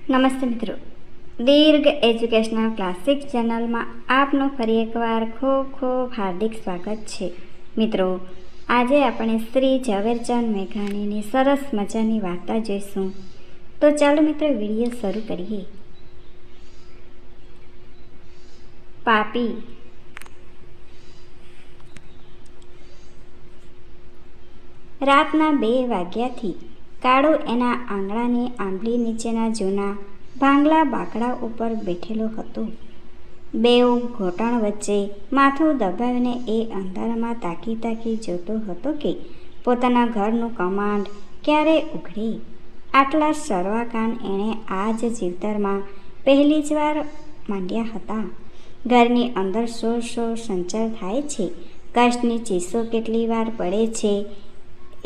નમસ્તે મિત્રો, દીર્ઘ educational classic ચેનલમાં આપનું ફરી એકવાર ખૂબ ખૂબ હાર્દિક સ્વાગત છે. મિત્રો, આજે આપણે શ્રી ઝવેરચંદ મેઘાણીની સરસ મજાની વાર્તા જોઈશું. તો ચાલો મિત્રો, વિડીયો શરૂ કરીએ. પાપી. રાતના 2 વાગ્યાથી કાળુ એના આંગણાની આંબલી નીચેના જૂના ભાંગલા બાકડા ઉપર બેઠેલો હતો. બેઉ ઘોટણ વચ્ચે માથું દબાવીને એ અંધારામાં તાકી જોતો હતો કે પોતાના ઘરનું કમાન્ડ ક્યારે ઉઘડે. આટલા સરવા કાન એણે આ જ જીવતરમાં પહેલી જ વાર માંડ્યા હતા. ઘરની અંદર શોર સંચાર થાય છે, કષ્ટની ચીસો કેટલી વાર પડે છે.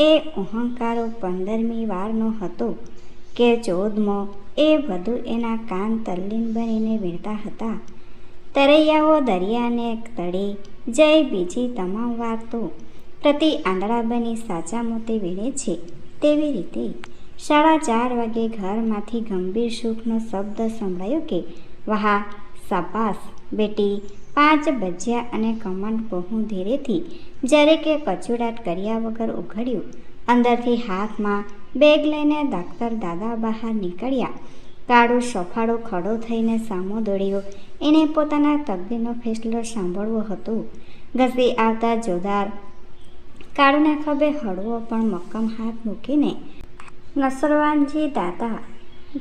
એ અહંકારો 15મી વારનો હતો કે 14મો, એ બધું એના કાન તલ્લીન બનીને વીણતા હતા. તરૈયાઓ દરિયાને તળે જઈ બીજી તમામ વાતો પ્રતિ આંધળા બની સાચા મોતે વીણે છે, તેવી રીતે 4:30 વાગે ઘરમાંથી ગંભીર સુખનો શબ્દ સંભળાયો કે વાહ, શાબાશ બેટી, 5 ભજ્યા અને કમાન્ડ બહુ ધીરેથી જ્યારે કે કચુડાટ કર્યા વગર ઉઘડ્યું. અંદરથી હાથમાં બેગ લઈને ડાક્ટર દાદા બહાર નીકળ્યા. કાળુ સફાળો ખડો થઈને સામો દોડ્યો. એને પોતાના તકદીરનો ફેસલો સાંભળવો હતો. ઘસી આવતા જોદાર કાળુને ખભે હળવો પણ મક્કમ હાથ મૂકીને નસરવાનજી દાદા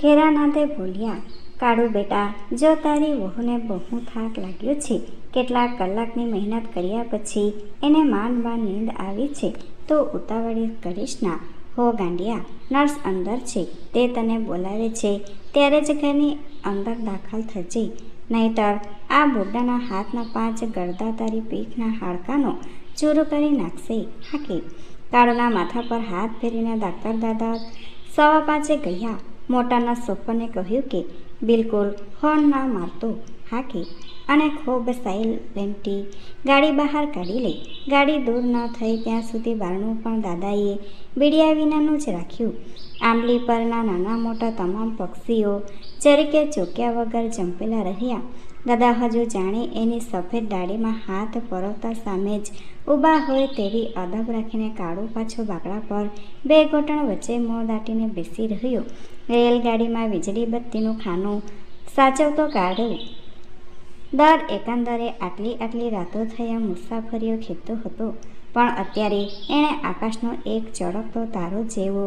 ઘેરાનાદે બોલ્યા, કાળુ બેટા, જો તારી વહુને બહુ થાક લાગ્યો છે, કેટલાક કલાકની મહેનત કર્યા પછી એને માંડ નીંદ આવી છે, તો ઉતાવળી કરીશ ના. હો ગાંડિયા, નર્સ અંદર છે, તે તને બોલાવે છે, ત્યારે જ ઘરની અંદર દાખલ થજે, નહીતર આ બુడ్డના હાથના 5 ગળદા તારી પીઠના હાડકાનો ચૂરો કરી નાખશે. હાકે. કાળુના માથા પર હાથ ફેરીને ડાક્ટર દાદા 5:15 ગયા. મોટાના સોફરને કહ્યું કે બિલકુલ હોર્ન ના મારતો. હાકે. અને ખૂબ સાયલેન્ટલી ગાડી બહાર કાઢી લઈ. ગાડી દૂર ન થઈ ત્યાં સુધી બારણું પણ દાદાએ બીડિયા વિનાનું જ રાખ્યું. આંબલી પરના નાના મોટા તમામ પક્ષીઓ જરીકે ચોક્યા વગર ચંપેલા રહ્યા. દાદા હજુ જાણે એની સફેદ ડાળીમાં હાથ પરોવતા સામે જ ઊભા હોય તેવી અદબ રાખીને કાળુ પાછો બાકડા પર 2 ઘોટણ વચ્ચે મોં દાટીને બેસી રહ્યો. રેલગાડીમાં વીજળી બત્તીનું ખાનું સાચવતો કાળુ દર એકંદરે આટલી રાતો થયા મુસાફરીઓ ખેંચતો હતો, પણ અત્યારે એણે આકાશનો એક ચળકતો તારો જેવો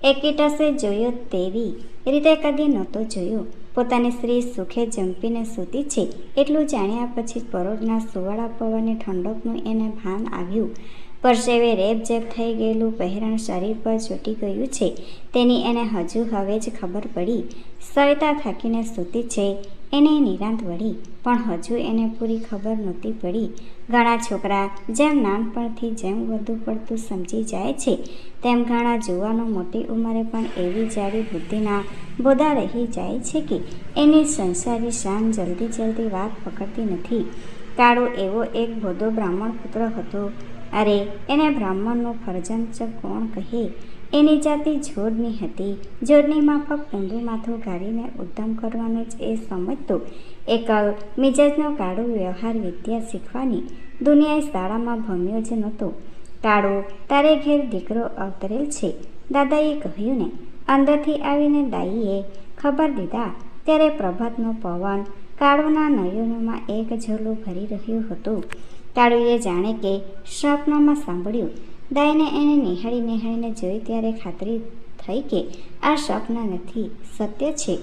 એકીટસે જોયો તેવી રીતે કદી નહોતો જોયો. પોતાની સ્ત્રી સુખે જંપીને સૂતી છે એટલું જાણ્યા પછી પરોઢના સુવાળા પવનની ઠંડકનું એને ભાન આવ્યું. પરસેવે રેબઝેબ થઈ ગયેલું પહેરણ શરીર પર ચોંટી ગયું છે તેની એને હજુ હવે જ ખબર પડી. સવિતા થાકીને સૂતી છે એને નિરાંત વળી, પણ હજુ એને પૂરી ખબર નહોતી પડી. ઘણા છોકરા જેમ નાનપણથી જેમ વધુ પડતું સમજી જાય છે, તેમ ઘણા જુવાનો મોટી ઉંમરે પણ એવી જાડી બુદ્ધિના બોદા રહી જાય છે કે એની સંસારી શાન જલ્દી વાત પકડતી નથી. કાળુ એવો એક ભોદો બ્રાહ્મણ પુત્ર હતો. અરે, એને બ્રાહ્મણનું ફરજંદ કોણ કહે? એની જાતિ જોડની હતી. જોડની માફક ઊંધું માથું ગાળીને ઉદ્ધમ કરવાનું જ એ સમજતો. એકલ મિજાજનો કાળુ વ્યવહાર વિદ્યા શીખવાની દુનિયાએ શાળામાં ભમ્યો જ નહોતો. કાળુ, તારે ઘેર દીકરો અવતરેલ છે, દાદાએ કહ્યું ને. અંદરથી આવીને દાઈએ ખબર દીધા ત્યારે પ્રભાતનો પવન કાળુના નયનોમાં એક ઝોલું ભરી રહ્યું હતું. કાળુએ જાણે કે સ્વપ્નમાં સાંભળ્યું. દાઈને એને નિહાળીને જોઈ ત્યારે ખાતરી થઈ કે આ સ્વપ્ન નથી, સત્ય છે.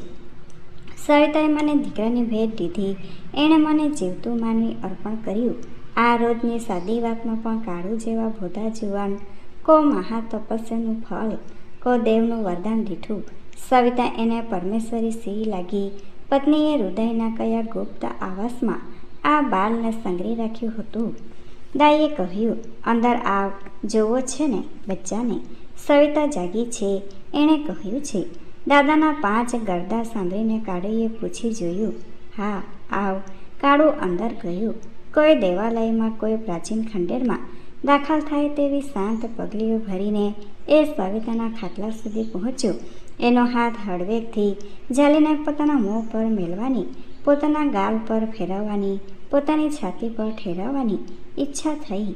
સવિતાએ મને દીકરાની ભેટ દીધી. એણે મને જીવતું માનવી અર્પણ કર્યું. આ રોજની સાદી વાતમાં પણ કાળુ જેવા ભોદા જુવાન કો મહા તપસ્યાનું ફળ, કો દેવનું વરદાન દીઠું. સવિતા એને પરમેશ્વરી સી લાગી. પત્નીએ હૃદયના કયા ગુપ્ત આવાસમાં આ બાળને સંગ્રહી રાખ્યું હતું. દાઈએ કહ્યું, અંદર આવ, જોવો છે ને બચ્ચાને? સવિતા જાગી છે. એણે કહ્યું છે. દાદાના 5 ગરદા સાંભળીને કાળુએ પૂછી જોયું. હા, આવ. કાળુ અંદર ગયું. કોઈ દેવાલયમાં, કોઈ પ્રાચીન ખંડેરમાં દાખલ થાય તેવી શાંત પગલીઓ ભરીને એ સવિતાના ખાટલા સુધી પહોંચ્યો. એનો હાથ હળવેકથી ઝાલીને પોતાના મોં પર મેળવાની, પોતાના ગાલ પર ફેરવવાની, પોતાની છાતી પર ઠેરવવાની ઈચ્છા થઈ,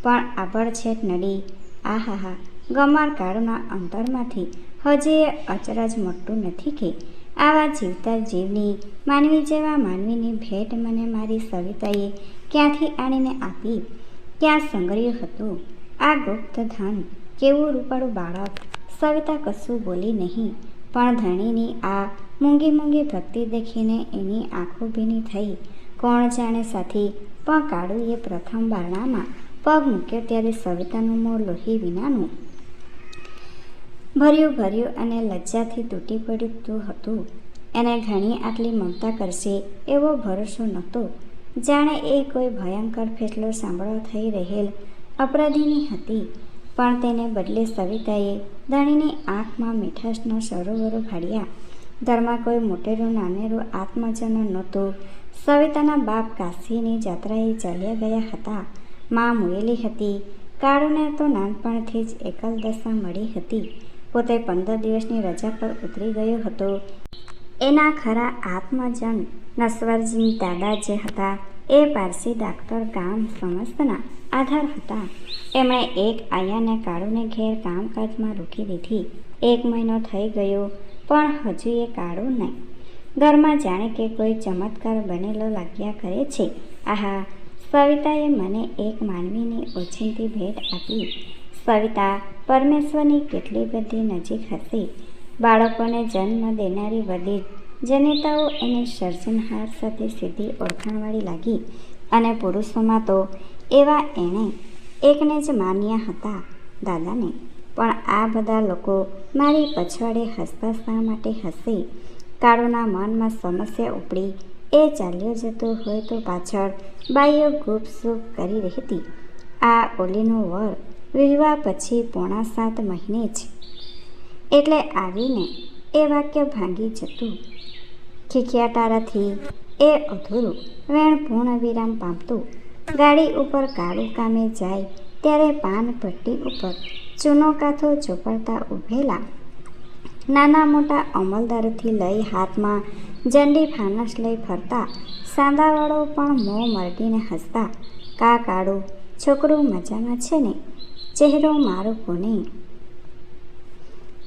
પણ આભડછેટ નડી. આહાહા! ગમાર કાળુના અંતરમાંથી હજી એ અચરજ મોટું નથી કે આવા જીવતા જીવની, માનવી જેવા માનવીની ભેટ મને મારી સવિતાએ ક્યાંથી આણીને આપી? ક્યાં સંગ્રહ્યું હતું આ ગુપ્ત ધન? કેવું રૂપાળું બાળક! સવિતા કશું બોલી નહીં, પણ ધણીની આ મૂંગી મૂંગી ભક્તિ દેખીને એની આંખો ભીની થઈ. કોણ જાણે સાથી, પણ કાળુએ પ્રથમ બારણામાં પગ મૂક્યો ત્યારે સવિતાનું મોં લોહી વિનાનું ભર્યું અને લજ્જાથી તૂટી પડતું હતું. એને ઘણી આટલી મમતા કરશે એવો ભરોસો નહોતો. જાણે એ કોઈ ભયંકર ફેસલો સાંભળવા થઈ રહેલ અપરાધીની હતી. પણ તેને બદલે સવિતાએ ધણીની આંખમાં મીઠાશના સરોવરો ભાડ્યા. ઘરમાં કોઈ મોટેરું નાનેરું આત્મજન નહોતું. સવિતાના બાપ કાશીની જાત્રાએ ચાલ્યા ગયા હતા. મા મુયેલી હતી. કાળુને તો નાનપણથી જ એકલ દશા મળી હતી. પોતે 15 દિવસની રજા પર ઉતરી ગયો હતો. એના ખરા આત્મજન નસવારજી દાદા જે હતા એ પારસી ડાક્ટર ગામ સમસ્તના આધાર હતા. એમણે એક આયાને કાળુને ઘેર કામકાજમાં રોકી દીધી. 1 મહિનો થઈ ગયો, પણ હજુ એ કાળું નહીં. ઘરમાં જાણે કે કોઈ ચમત્કાર બનેલો લાગ્યા કરે છે. આહા! સવિતાએ મને એક માનવીની ઓચિંતી ભેટ આપી. સવિતા પરમેશ્વરની કેટલી બધી નજીક હશે. બાળકોને જન્મ દેનારી બધી જનિતાઓ એની સર્જનહાર સાથે સીધી ઓળખાણવાળી લાગી. અને પુરુષોમાં તો એવા એણે એકને જ માન્યા હતા, દાદાને. પણ આ બધા લોકો મારી પછવાડે હસતા શા માટે હશે? કાળુના મનમાં સમસ્યા ઉપડી. એ ચાલ્યો જતો હોય તો પાછળ બાઈઓ ગુપસુપ કરી રહેતી. આ ઓલીનો વર વિવાહ પછી 6.5 મહિને જ એટલે આવીને એ વાક્ય ભાંગી જતું. ખિખિયાટારાથી એ અધૂરું વેણ પૂર્ણ વિરામ પામતું. ગાડી ઉપર કાળું કામે જાય ત્યારે પાન પટ્ટી ઉપર ચૂનો કાથો ચોપડતા ઊભેલા નાના મોટા અમલદારોથી લઈ હાથમાં જંડી ફાનસ લઈ ફરતા સાંદાવાળો પણ મોં મરડીને હસતા. કા કાળું, છોકરું મજામાં છે ને? ચહેરો મારો કોને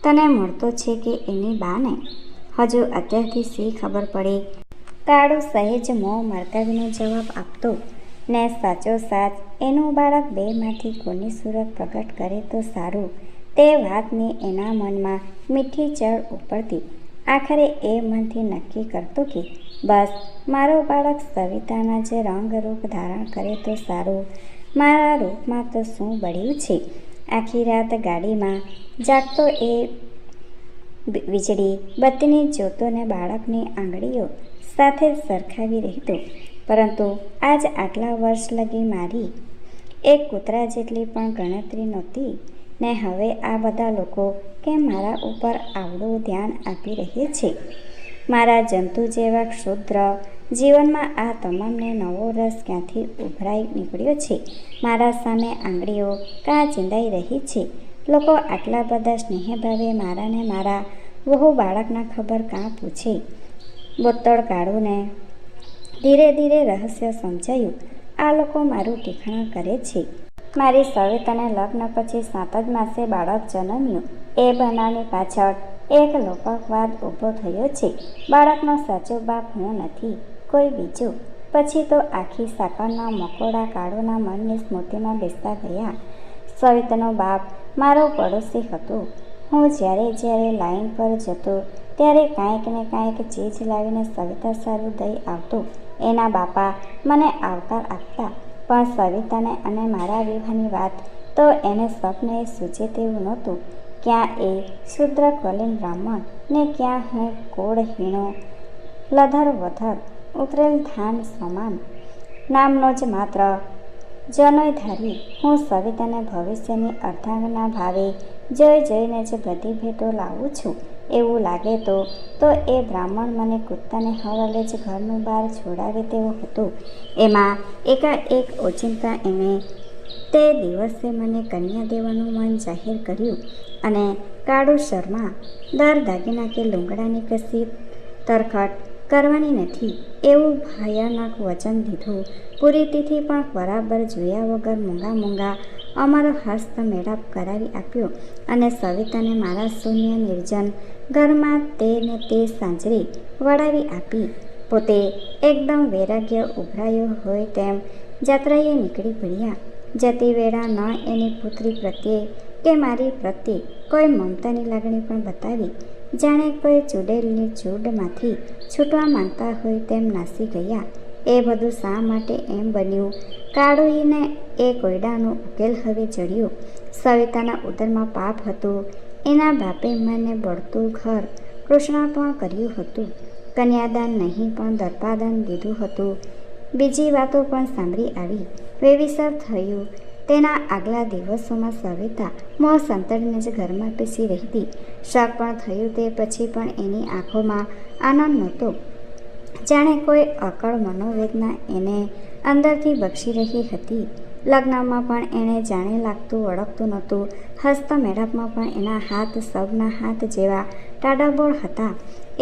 તને મળતો છે કે એની બાને? હજુ અત્યારથી શી ખબર પડે? કાળું સહેજ મોં મરકાવીને જવાબ આપતો ને સાચો સાચ એનું બાળક બેમાંથી કોની સુરત પ્રગટ કરે તો સારું તે વાતની એના મનમાં મીઠી ચડ ઉપડતી. આખરે એ મનથી નક્કી કરતો કે બસ મારો બાળક સવિતાના જ રંગરૂપ ધારણ કરે તો સારું. મારા રૂપમાં તો શું બળ્યું છે? આખી રાત ગાડીમાં જાગતો એ વીજળી બત્તીની જ્યોતોને બાળકની આંગળીઓ સાથે સરખાવી રહેતો. પરંતુ આજ આટલા વર્ષ લગી મારી એક કૂતરા જેટલી પણ ગણતરી નહોતી ને હવે આ બધા લોકો કેમ મારા ઉપર આવડું ધ્યાન આપી રહે છે? મારા જંતુ જેવા ક્ષુદ્ર જીવનમાં આ તમામને નવો રસ ક્યાંથી ઉભરાઈ નીકળ્યો છે? મારા સામે આંગળીઓ કાં ચીંદાઈ રહી છે? લોકો આટલા બધા સ્નેહભાવે મારાને મારા વહુ બાળકના ખબર કાં પૂછે? બોતડ કાળુને ધીરે ધીરે રહસ્ય સમજાયું. આ લોકો મારું ટીખણા કરે છે. મારી સવિતાને લગ્ન પછી 7 જ માસે બાળક જન્મ્યું. એ બનાવની પાછળ એક લોપકવાદ ઊભો થયો છે. બાળકનો સાચો બાપ હું નથી, કોઈ બીજો. પછી તો આખી સાકરના મકોડા કાળુના મનની સ્મૃતિમાં બેસતા ગયા. સવિતાનો બાપ મારો પડોશી હતો. હું જ્યારે લાઈન પર જતો ત્યારે કાંઈક ને કાંઈક ચીજ લાવીને સવિતા સારું દઈ આવતો. એના બાપા મને આવકાર આપતા, પણ સવિતાને અને મારા વિવાહની વાત તો એને સ્વપ્નએ સૂચે તેવું નહોતું. ક્યાં એ શુદ્ર કલીન બ્રાહ્મણ ને ક્યાં હું કોળહીણો લધર વધર ઉતરેલ ધાન સમાન નામનો જ માત્ર જનોયધારી. હું સવિતાને ભવિષ્યની અર્ધાંગના ભાવે જોઈને જ બધી ભેટો લાવું છું એવું લાગે તો એ બ્રાહ્મણ મને કૂદતાને હવાલે જ ઘરનું બહાર છોડાવે તેવો હતો. એમાં એકાએક ઓચિંતા એણે તે દિવસે મને કન્યા દેવાનું મન જાહેર કર્યું અને કાળુ શર્મા દર દાગીના કે લુંગડાની કશી તરખટ કરવાની નથી એવું ભયાનક વચન દીધું. પૂરી તિથિ પણ બરાબર જોયા વગર મૂંગા અમારો હસ્ત મેળાપ કરાવી આપ્યો અને સવિતાને મારા શૂન્ય નિર્જન ઘરમાં તે ને તે સાંજરી વળાવી આપી. પોતે એકદમ વૈરાગ્ય ઉભરાયો હોય તેમ જાત્રાએ નીકળી પડ્યા. જતી વેળા ન એની પુત્રી પ્રત્યે કે મારી પ્રત્યે કોઈ મમતાની લાગણી પણ બતાવી. જાણે કોઈ ચૂડેલની ચૂડમાંથી છૂટવા માંગતા હોય તેમ નાસી ગયા. એ બધું શા માટે એમ બન્યું? કાળુઈને એ કોયડાનો ઉકેલ હવે જડ્યો. સવિતાના ઉદરમાં પાપ હતું. એના બાપે મને બળતું ઘર કૃષ્ણાર્પણ કર્યું હતું. કન્યાદાન નહીં પણ દર્પાદાન દીધું હતું. બીજી વાતો પણ સાંભળી આવી. વેવિસર થયું તેના આગલા દિવસોમાં સવિતા મોં સંતાડીને જ ઘરમાં પેસી રહેતી. શક પણ થયું તે પછી પણ એની આંખોમાં આનંદ નહોતો. જાણે કોઈ અકળ મનોવેદના એને અંદરથી બક્ષી રહી હતી. લગ્નમાં પણ એણે જાણે લાગતું ઓળખતું નહોતું. હસ્ત મેળાપમાં પણ એના હાથ સૌના હાથ જેવા ટાડાબોળ હતા.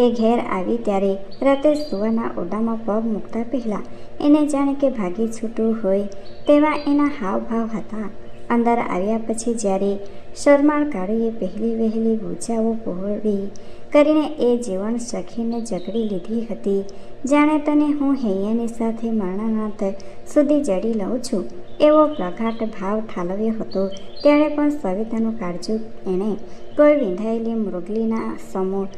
એ ઘેર આવી ત્યારે રાતે સુવાના ઓરડામાં પગ મૂકતા પહેલાં એને જાણે કે ભાગી છૂટવું હોય તેવા એના હાવભાવ હતા. અંદર આવ્યા પછી જ્યારે શરમાળ કાળુએ પહેલી વહેલી બુજાઓ પહોળી કરીને એ જીવન સખીને જકડી લીધી હતી. જાણે તને હું હૈયાની સાથે મરણાનાથ સુધી જડી લઉં છું એવો પ્રગાઢ ભાવ ઠાલવ્યો હતો. ત્યારે પણ સવિતાનું કાળજું એણે કોઈ વિંધાયેલી મૃગલીના સમૂહ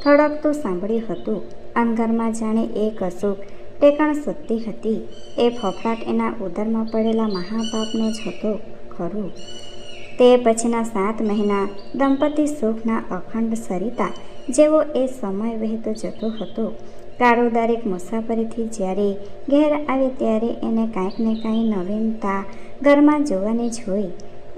થડકતું સાંભળ્યું હતું. અંગરમાં જાણે એ કશુંક ટેકણ શોધતી હતી. એ ફફડાટ એના ઉદરમાં પડેલા મહાપાપનો જ હતો ખરું. તે પછીના 7 મહિના દંપતી સુખના અખંડ સરિતા જેવો એ સમય વહેતો જતો હતો. કાળુ દરેક મુસાફરીથી જ્યારે ઘેર આવે ત્યારે એને કાંઈક ને કાંઈ નવીનતા ઘરમાં જોવાની જ હોય.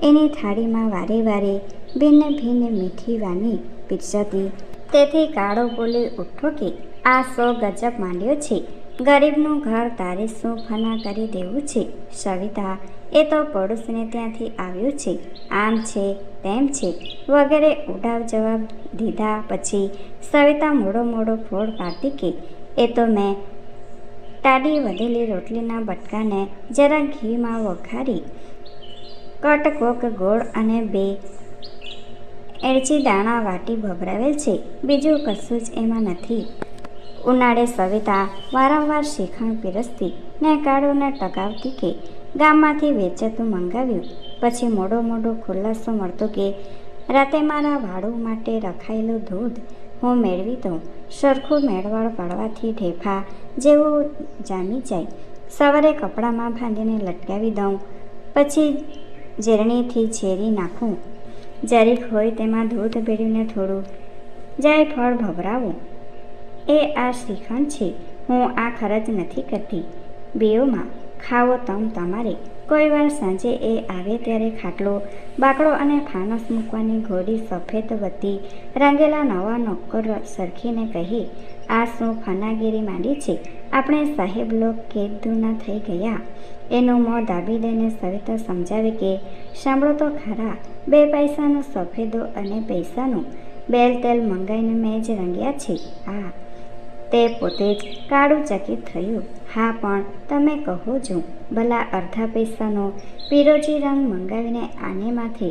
એની થાળીમાં વારે વારે ભિન્ન ભિન્ન મીઠી વાની પીરસાતી. તેથી કાળો બોલી ઉઠો કે આ સો ગજબ માંડ્યો છે. ગરીબનું ઘર તારે શું ફના કરી દેવું છે? સવિતા એ તો પડોશીને ત્યાંથી આવ્યું છે, આમ છે તેમ છે વગેરે ઉડાવ જવાબ દીધા પછી સવિતા મોડો ફોડ પાડતી કે એ તો મેં ટાડી વધેલી રોટલીના બટકાને જરા ઘીમાં વઘારી કટકોક ગોળ અને 2 એળચી દાણા વાટી ભભરાવેલ છે. બીજું કશું જ એમાં નથી. ઉનાળે સવિતા વારંવાર શ્રીખંડ પીરસતી ને કાળુને ટકાવતી કે ગામમાંથી વેચાતું મંગાવ્યું. પછી મોડો ખુલાસો મળતો કે રાતે મારા વાળું માટે રખાયેલું દૂધ હું મેળવી દઉં. સરખું મેળવળ પાડવાથી ઢેફા જેવું જામી જાય. સવારે કપડામાં બાંધીને લટકાવી દઉં. પછી ઝેરણીથી ઝેરી નાખું. જરીક હોય તેમાં દૂધ ભેળવીને થોડું જાયફળ ભભરાવું. એ આ શ્રીખંડ છે. હું આ ખર્ચ નથી કરતી. બેઓમાં ખાવો તમ તમારે. કોઈ વાર સાંજે એ આવે ત્યારે ખાટલો બાકડો અને ફાનસ મૂકવાની ઘોડી સફેદ બત્તી રાંગેલા નવા નોકર સરખીને કહી આ શું ફનાગીરી માંડી છે? આપણે સાહેબ લોક કેદુના થઈ ગયા. એનું મોં દાબી દઈને સવિતા સમજાવે કે સાંભળો તો ખરા, 2 પૈસાનું સફેદો અને પૈસાનું બેલ તેલ મંગાઈને મેં જ રંગ્યા છે. આ તે પોતે જ કાળું ચકિત થયું. હા પણ તમે કહો છો ભલા અડધા પૈસાનો પીરોજી રંગ મંગાવીને આને માથે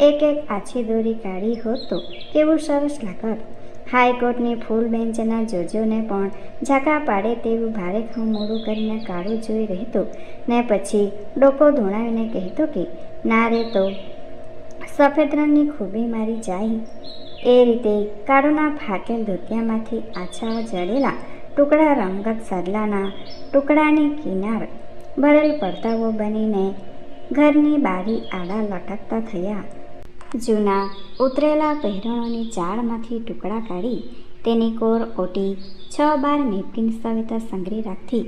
એક આછી દોરી કાઢી હોત તો કેવું સરસ લાગત. હાઈકોર્ટની ફૂલ બેન્ચના જજોને પણ ઝાંકા પાડે તેવું ભારેખમ મોડું કરીને કાળું જોઈ રહેતો ને પછી ડોકો ધૂણાવીને કહેતો કે ના રે તો સફેદ રંગની ખૂબી મારી જાય. એ રીતે કાળુના ફાટેલ ધોતિયામાંથી આછા જડેલા ટુકડા રંગત સાદલાના ટુકડાની કિનાર ભરેલ પડતાઓ બનીને ઘરની બારી આડા લટકતા થયા. જૂના ઉતરેલા પહેરણોની ચાળમાંથી ટુકડા કાઢી તેની કોર ઓટી 6-12 નેપકિન સવિતા સંઘરી રાખતી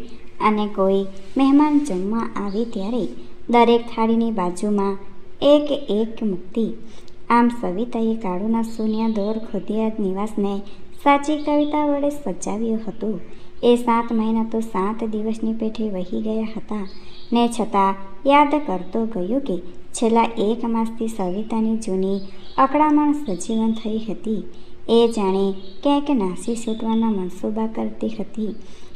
અને કોઈ મહેમાન જમવા આવે ત્યારે દરેક થાળીની બાજુમાં એક મૂકતી. આમ સવિતાએ કાળુના શૂન્ય દોર ખોદિયા નિવાસને સાચી કવિતા વડે સજાવ્યું હતું. એ 7 મહિના તો 7 દિવસની પેઠે વહી ગયા હતા ને છતાં યાદ કરતો ગયો કે છેલ્લા 1 માસથી સવિતાની જૂની અકળામણ સજીવન થઈ હતી. એ જાણે ક્યાંક નાસી છૂટવાના મનસૂબા કરતી હતી.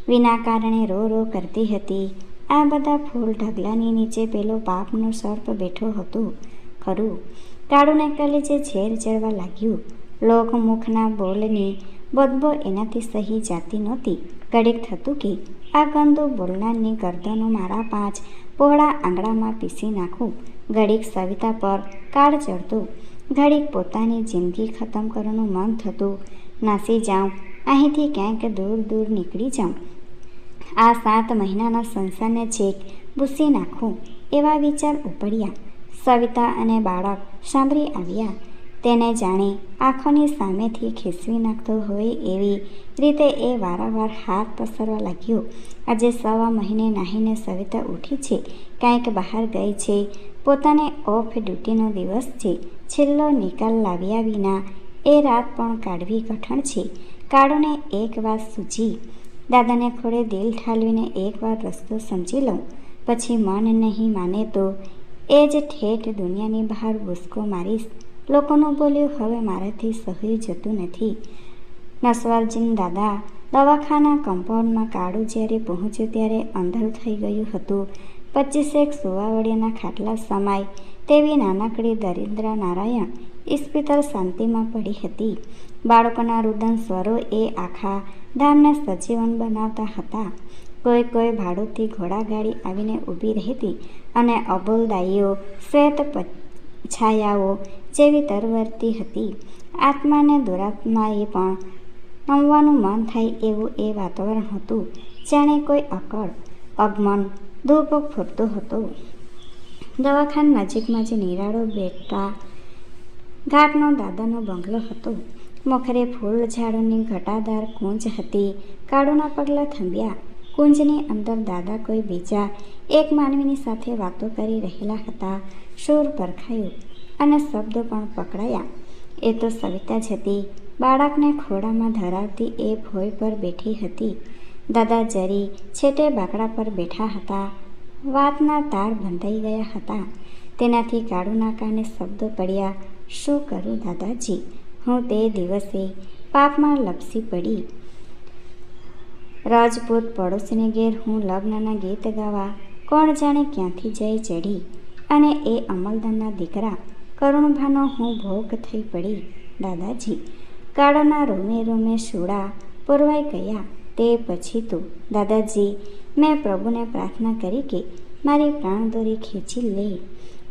વિના કારણે રો રો કરતી હતી. આ બધા ફૂલ ઢગલાની નીચે પેલો પાપનો સર્પ બેઠો હતો ખરું. કાળુને કલેજે ઝેર ચડવા લાગ્યું. લોકમુખના બોલની બદબો એનાથી સહી જાતી નહોતી. ઘડીક થતું કે આ ગંદુ બોલનારની ગરદનો મારા 5 પહોળા આંગળામાં પીસી નાખું. ઘડીક સવિતા પર કાળ ચડતું. ઘડીક પોતાની જિંદગી ખતમ કરવાનું મન થતું. નાસી જાઉં, અહીંથી ક્યાંક દૂર દૂર નીકળી જાઉં, આ 7 મહિનાના સંસારને છેક ભૂસી નાખું, એવા વિચાર ઉપડ્યા. સવિતા અને બાળક સાંભળી આવ્યા. તેને જાણે આંખોની સામેથી ખેંચવી નાખતો હોય એવી રીતે એ વારંવાર હાથ પસરવા લાગ્યો. આજે 1.25 મહિને નાહીને સવિતા ઉઠી છે, કાંઈક બહાર ગઈ છે. પોતાને ઓફ ડ્યુટીનો દિવસ છે. છેલ્લો નિકાલ લાવ્યા વિના એ રાત પણ કાઢવી કઠણ છે. કાળુને એક વાત સૂચી. દાદાને ખોળે દિલ ઠાલવીને એકવાર રસ્તો સમજી લઉં, પછી મન નહીં માને તો એ જ ઠેઠ દુનિયાની બહાર ભૂસકો મારીશ. લોકોનું બોલ્યું હવે મારાથી સહી જતું નથી. નસવારજીન દાદા દવાખાના કમ્પાઉન્ડમાં કાળુ જ્યારે પહોંચ્યું ત્યારે અંધારું થઈ ગયું હતું. 25 સુવાવડિયાના ખાટલા સમાય તેવી નાનકડી દરિદ્રા નારાયણ ઇસ્પિતળ શાંતિમાં પડી હતી. બાળકોના રુદન સ્વરો એ આખા ધામને સજીવન બનાવતા હતા. કોઈ ભાડુતી ઘોડાગાડી આવીને ઊભી રહેતી અને અબોલ દાઈઓ શ્વેત છાયાઓ જેવી તરવરતી હતી. આત્માને દુરાત્માએ પણ નમવાનું મન થાય એવું એ વાતાવરણ હતું. જાણે કોઈ અકળ અગમન ધૂપ ફૂટતો હતો. દવાખાના નજીકમાં જ નિરાળો બેટા ઘાટનો દાદાનો બંગલો હતો. મોખરે ફૂલ ઝાડોની ઘટાદાર કુંજ હતી. કાળુના પગલાં થંભ્યા. કુંજની અંદર દાદા કોઈ બીજા એક માનવીની સાથે વાતો કરી રહેલા હતા. સૂર પરખાયો અને શબ્દો પણ પકડાયા. એ તો સવિતા જ હતી. બાળકને ખોળામાં ધરાવતી એ ભોય પર બેઠી હતી. દાદા જરી છેટે બાકડા પર બેઠા હતા. વાતના તાર બંધાઈ ગયા હતા. તેનાથી કાળુના કાને શબ્દો પડ્યા. શું કરું દાદાજી, હું તે દિવસે પાપમાં લપસી પડી. રાજપૂત પડોશીને ઘેર હું લગ્નના ગીત ગાવા કોણ જાણે ક્યાંથી જઈ ચડી, અને એ અમલદારના દીકરા કરુણભાનો હું ભોગ થઈ પડી. દાદાજી કાળોના રોમે રોમે શૂળા પુરવાઈ ગયા. તે પછી તો દાદાજી મેં પ્રભુને પ્રાર્થના કરી કે મારી પ્રાણદોરી ખેંચી લે.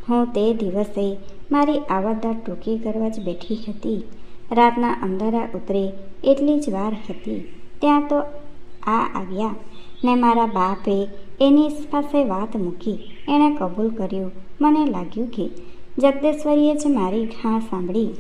હું તે દિવસે મારી આવરદા ટૂંકી કરવા જ બેઠી હતી. રાતના અંધારા ઉતરે એટલી જ વાર હતી ત્યાં તો આ આવ્યા ને મારા બાપે એની પાસે વાત મૂકી. એણે કબૂલ કર્યું. મને લાગ્યું કે જગદેશ્વરીએ જ મારી ઘા સાંભળી.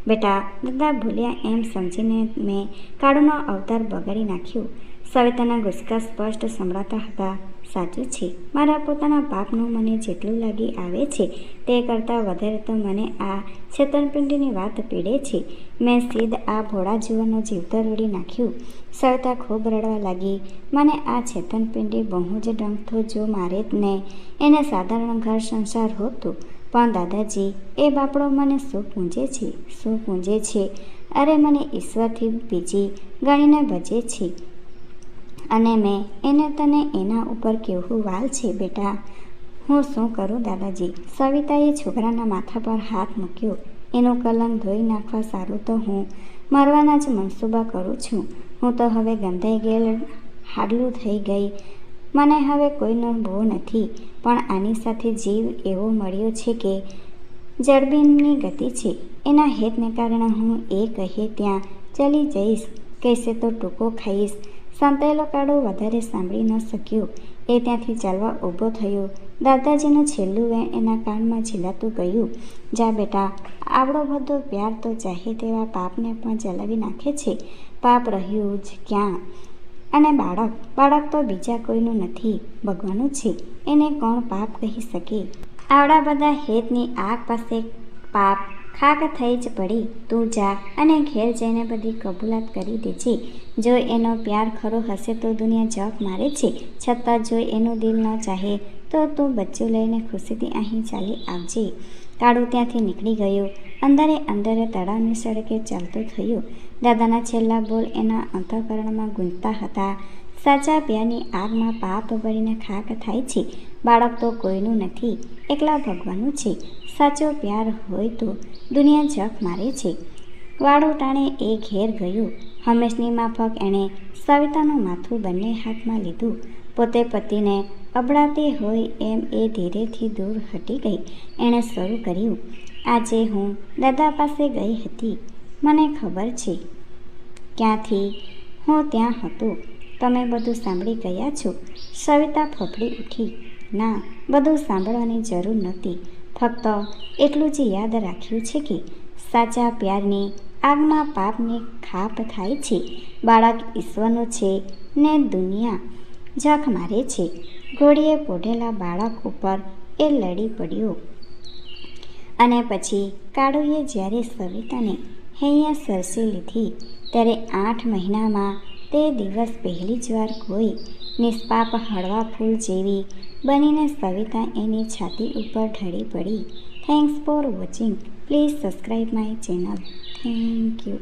બેટા દાદા ભૂલ્યા એમ સમજીને મેં કાળુનો અવતાર બગાડી નાખ્યો. સવિતાના ગુસ્સા સ્પષ્ટ સંભળાતા હતા. સાચું છે, મારા પોતાના પાપનું મને જેટલું લાગી આવે છે તે કરતાં વધારે તો મને આ છેતરપિંડીની વાત પીડે છે. મેં સીધ આ ભોળા જીવનનો જીવતર રોડી નાખ્યું. સવિતા ખૂબ રડવા લાગી. મને આ છેતરપિંડી બહુ જ ડંખતો જો મારે ને એને સાધારણ ઘર સંસાર હોતું. પણ દાદાજી એ બાપડો મને શું પૂંજે છે, શું પૂંજે છે. અરે મને ઈશ્વરથી બીજી ગણીને ભજે છે, અને મેં એને તને એના ઉપર કેવું વાલ છે. બેટા હું શું કરું દાદાજી. સવિતાએ છોકરાના માથા પર હાથ મૂક્યો. એનું કલંક ધોઈ નાખવા સારું તો હું મરવાના જ મનસૂબા કરું છું. હું તો હવે ગંધાઈ ગયેલ હાડલું થઈ ગઈ. મને હવે કોઈનો બહુ નથી, પણ આની સાથે જીવ એવો મળ્યો છે કે જડબીનની ગતિ છે. એના હેતને કારણે હું એ કહે ત્યાં ચલી જઈશ, કહેશે તો ટૂંકો ખાઈશ. સંતાયેલો કાળો વધારે સાંભળી ન શક્યો. એ ત્યાંથી ચાલવા ઊભો થયો. દાદાજીનું છેલ્લું વેણ એના કાનમાં ઝીલાતું ગયું. જા બેટા, આવડો બધો પ્યાર તો ચાહે તેવા પાપને પણ જલાવી નાખે છે. પાપ રહ્યું જ ક્યાં. અને બાળક તો બીજા કોઈનું નથી, ભગવાનનું છે. એને કોણ પાપ કહી શકે. આવડા બધા હેતની આગ પાસે પાપ ખાક થઈ જ પડી. તું જા અને ઘેર જઈને બધી કબૂલાત કરી દેજે. જો એનો પ્યાર ખરો હશે તો દુનિયા જપ મારે છે, છતાં જો એનું દિલ ન ચાહે તો તું બચ્ચું લઈને ખુશીથી અહીં ચાલી આવજે. કાળુ ત્યાંથી નીકળી ગયો. અંદરે તળાવની સડકે ચાલતો થયો. દાદાના છેલ્લા બોલ એના અંતઃકરણમાં ગૂંજતા હતા. સાચા પ્યારની આગમાં પાપ બળીને ખાક થાય છે. બાળક તો કોઈનું નથી, એકલા ભગવાનનું છે. સાચો પ્યાર હોય તો દુનિયા જખ મારે છે. વાળું ટાણે એ ઘેર ગયો. હંમેશની માફક એણે સવિતાનું માથું બંને હાથમાં લીધું. પોતે પતિને અબડાતી હોય એમ એ ધીરેથી દૂર હટી ગઈ. એણે શરૂ કર્યું, આજે હું દાદા પાસે ગઈ હતી. મને ખબર છે ક્યાંથી હું ત્યાં હતો. તમે બધું સાંભળી ગયા છો? સવિતા ફફડી ઉઠી. ના, બધું સાંભળવાની જરૂર નહોતી. ફક્ત એટલું જ યાદ રાખ્યું છે કે સાચા પ્યારની આગમાં પાપની ખાપ થાય છે. બાળક ઈશ્વરનું છે ને દુનિયા જખ મારે છે. ઘોડીએ પોઢેલા બાળક ઉપર એ લડી પડ્યો. અને પછી કાળુએ જ્યારે સવિતાને હૈયા સરસી લીધી ત્યારે 8 મહિનામાં તે દિવસ પહેલી જ વાર કોઈ નિષ્પાપ હળવા ફૂલ જેવી બનીને સવિતા એની છાતી ઉપર ઢળી પડી. Thanks for watching. Please subscribe my channel. Thank you.